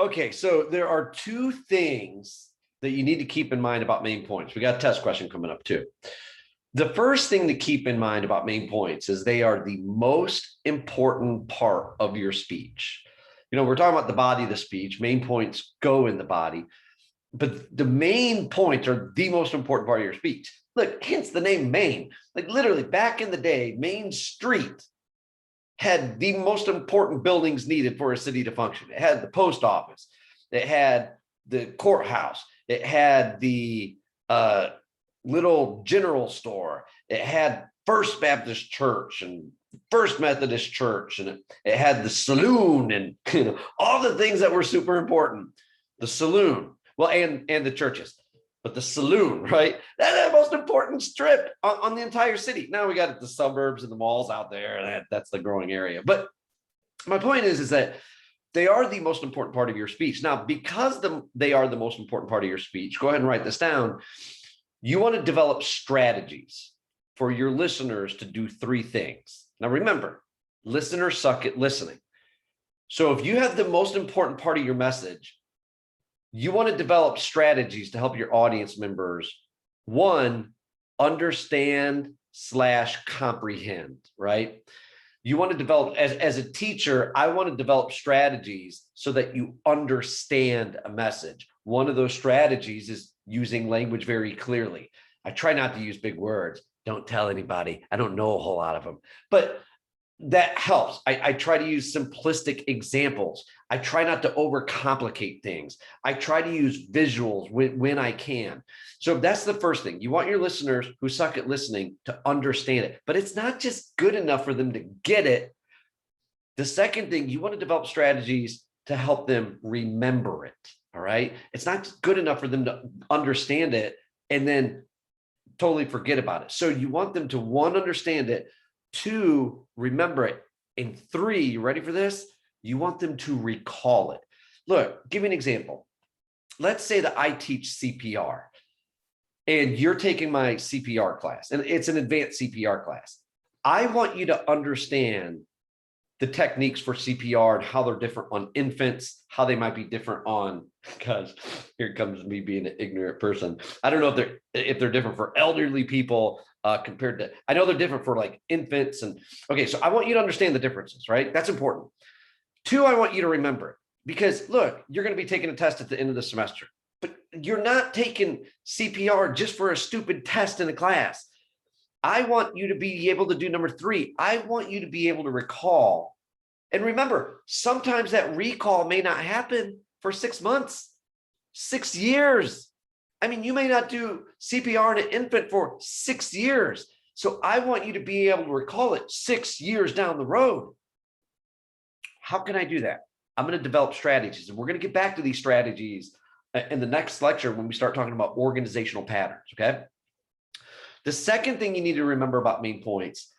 Okay, so there are two things that you need to keep in mind about main points. We got a test question coming up too. The first thing to keep in mind about main points is they are the most important part of your speech. We're talking about the body of the speech. Main points go in the body, but the main points are the most important part of your speech. Look, hence the name Main. Like literally back in the day, Main Street had the most important buildings needed for a city to function. It had the post office, it had the courthouse, it had the little general store, it had First Baptist Church and First Methodist Church, and it had the saloon and all the things that were super important. The saloon, well, and the churches. But the saloon, right? That's the most important strip on the entire city. Now we got the suburbs and the malls out there. That's the growing area. But my point is that they are the most important part of your speech. Now, because they are the most important part of your speech, go ahead and write this down. You want to develop strategies for your listeners to do three things. Now, remember, listeners suck at listening. So if you have the most important part of your message, you want to develop strategies to help your audience members, one, understand/comprehend, right? You want to develop, as a teacher, I want to develop strategies so that you understand a message. One of those strategies is using language very clearly. I try not to use big words. Don't tell anybody. I don't know a whole lot of them, but that helps. I try to use simplistic examples. I try not to overcomplicate things. I try to use visuals when I can. So that's the first thing. You want your listeners who suck at listening to understand it, but it's not just good enough for them to get it. The second thing, you want to develop strategies to help them remember it. All right. It's not good enough for them to understand it and then totally forget about it. So you want them to, one, understand it, two, remember it, and three, you ready for this? You want them to recall it. Look, give me an example. Let's say that I teach CPR and you're taking my CPR class, and it's an advanced CPR class. I want you to understand the techniques for CPR and how they're different on infants, how they might be different on, because here comes me being an ignorant person. I don't know if they're different for elderly people compared to, I know they're different for like infants. And okay, so I want you to understand the differences, right? That's important. Two, I want you to remember it, because look, you're going to be taking a test at the end of the semester, but you're not taking CPR just for a stupid test in a class. I want you to be able to do number three. I want you to be able to recall. And remember, sometimes that recall may not happen for 6 months, 6 years. I mean, you may not do CPR in an infant for 6 years. So I want you to be able to recall it 6 years down the road. How can I do that? I'm going to develop strategies, and we're going to get back to these strategies in the next lecture when we start talking about organizational patterns, okay? The second thing you need to remember about main points,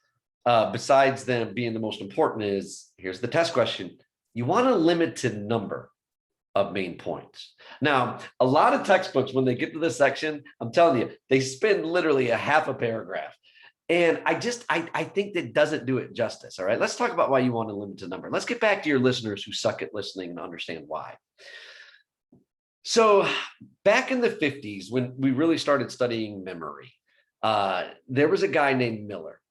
besides them being the most important, is, here's the test question. You want a limited number of main points. Now, a lot of textbooks, when they get to this section, I'm telling you, they spend literally a half a paragraph. And I think that doesn't do it justice. All right, let's talk about why you want a limited number. Let's get back to your listeners who suck at listening and understand why. So back in the 50s, when we really started studying memory, there was a guy named Miller.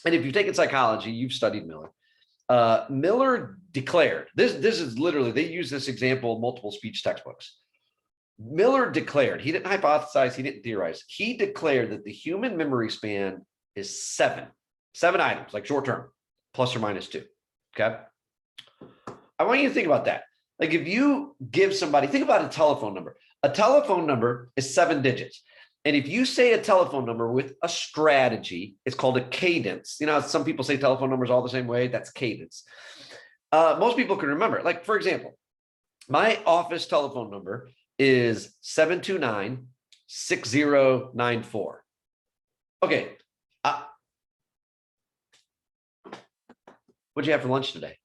And if you've taken psychology, you've studied Miller. Miller declared, this is literally, they use this example in multiple speech textbooks. Miller declared, he didn't hypothesize, he didn't theorize. He declared that the human memory span is seven items, like short term, plus or minus 2. Okay. I want you to think about that. Like if you give somebody, think about a telephone number. A telephone number is 7 digits. And if you say a telephone number with a strategy, it's called a cadence. You know, some people say telephone numbers all the same way. That's cadence. Most people can remember. Like, for example, my office telephone number is 729-6094. Okay. What'd you have for lunch today?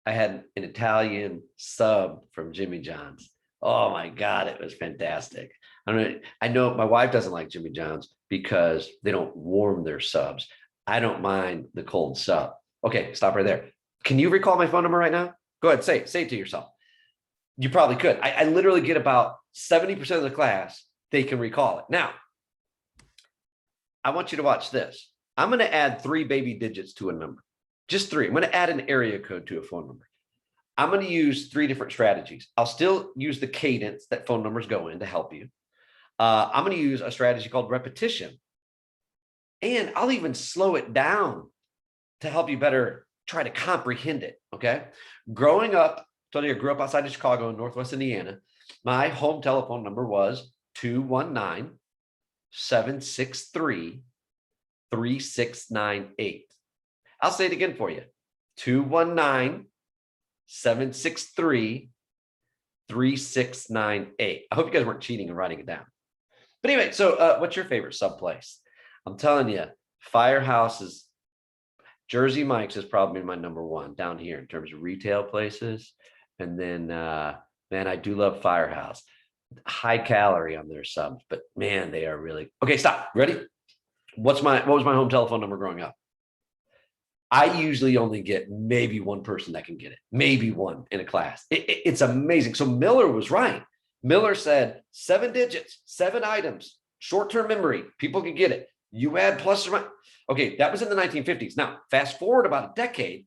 I had an Italian sub from Jimmy John's. Oh my God, it was fantastic. I know my wife doesn't like Jimmy John's because they don't warm their subs. I don't mind the cold sub. Okay, stop right there. Can you recall my phone number right now? Go ahead, say it to yourself. You probably could. I literally get about 70% of the class, they can recall it. Now, I want you to watch this. I'm going to add 3 baby digits to a number, just 3. I'm going to add an area code to a phone number. I'm going to use 3 different strategies. I'll still use the cadence that phone numbers go in to help you. I'm going to use a strategy called repetition. And I'll even slow it down to help you better try to comprehend it. Okay. Growing up, I told you I grew up outside of Chicago in Northwest Indiana. My home telephone number was 219-763-3698. I'll say it again for you. 219-763-3698. I hope you guys weren't cheating and writing it down. But anyway, so what's your favorite sub place? I'm telling you, Firehouse is, Jersey Mike's is probably my number 1 down here in terms of retail places. And then, man, I do love Firehouse. High calorie on their subs, but man, they are really okay. Stop. Ready? What was my home telephone number growing up? I usually only get maybe 1 person that can get it, maybe 1 in a class. It's amazing. So Miller was right. Miller said 7 digits, 7 items, short-term memory. People can get it. You add plus or minus. Okay, that was in the 1950s. Now, fast forward about a decade,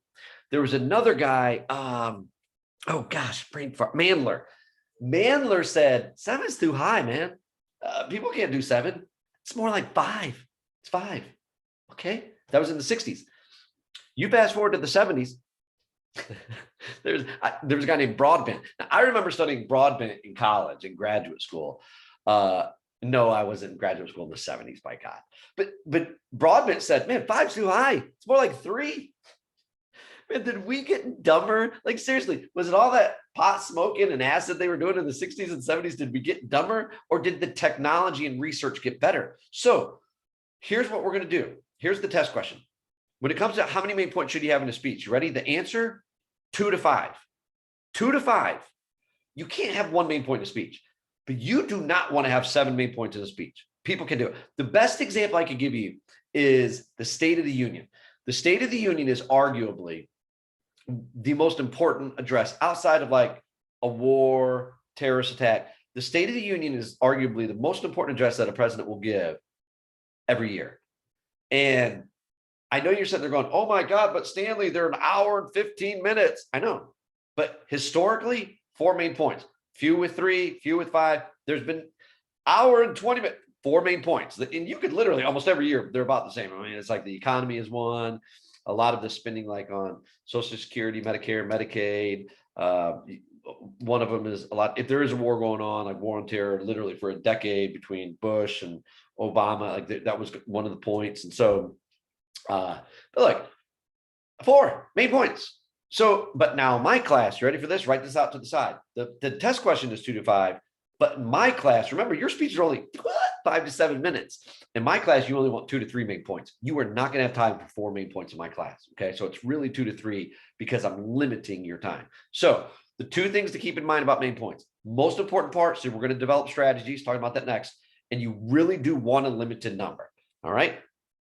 there was another guy. Oh gosh, brain fart. Mandler. Mandler said 7's too high, man. People can't do 7. It's more like 5. It's 5. Okay, that was in the 60s. You fast forward to the 70s. there was a guy named Broadbent. Now, I remember studying Broadbent in college and graduate school. No, I wasn't in graduate school in the 70s, by God. But Broadbent said, man, 5's too high. It's more like 3. Man, did we get dumber? Like, seriously, was it all that pot smoking and acid they were doing in the 60s and 70s? Did we get dumber, or did the technology and research get better? So here's what we're going to do. Here's the test question. When it comes to how many main points should you have in a speech, you ready? The answer, 2 to 5. 2 to 5. You can't have 1 main point in a speech, but you do not want to have 7 main points in a speech. People can do it. The best example I could give you is the State of the Union. The State of the Union is arguably the most important address outside of like a war, terrorist attack. The State of the Union is arguably the most important address that a president will give every year. And I know you're sitting there going, oh my God, but Stanley, they're 1 hour and 15 minutes. I know, but historically, 4 main points, few with 3, few with 5. There's been 1 hour and 20 minutes, 4 main points. And you could literally almost every year, they're about the same. I mean, it's like the economy is one, a lot of the spending like on Social Security, Medicare, Medicaid. One of them is a lot. If there is a war going on, like war on terror, literally for a decade between Bush and Obama, like that was one of the points. And so, but look, 4 main points. So, but now my class, you ready for this? Write this out to the side. The test question is 2 to 5, but in my class, remember your speeches are only 5 to 7 minutes. In my class, you only want 2 to 3 main points. You are not going to have time for 4 main points in my class. Okay. So it's really 2 to 3 because I'm limiting your time. So the 2 things to keep in mind about main points, most important part. So we're going to develop strategies, talking about that next. And you really do want a limited number. All right.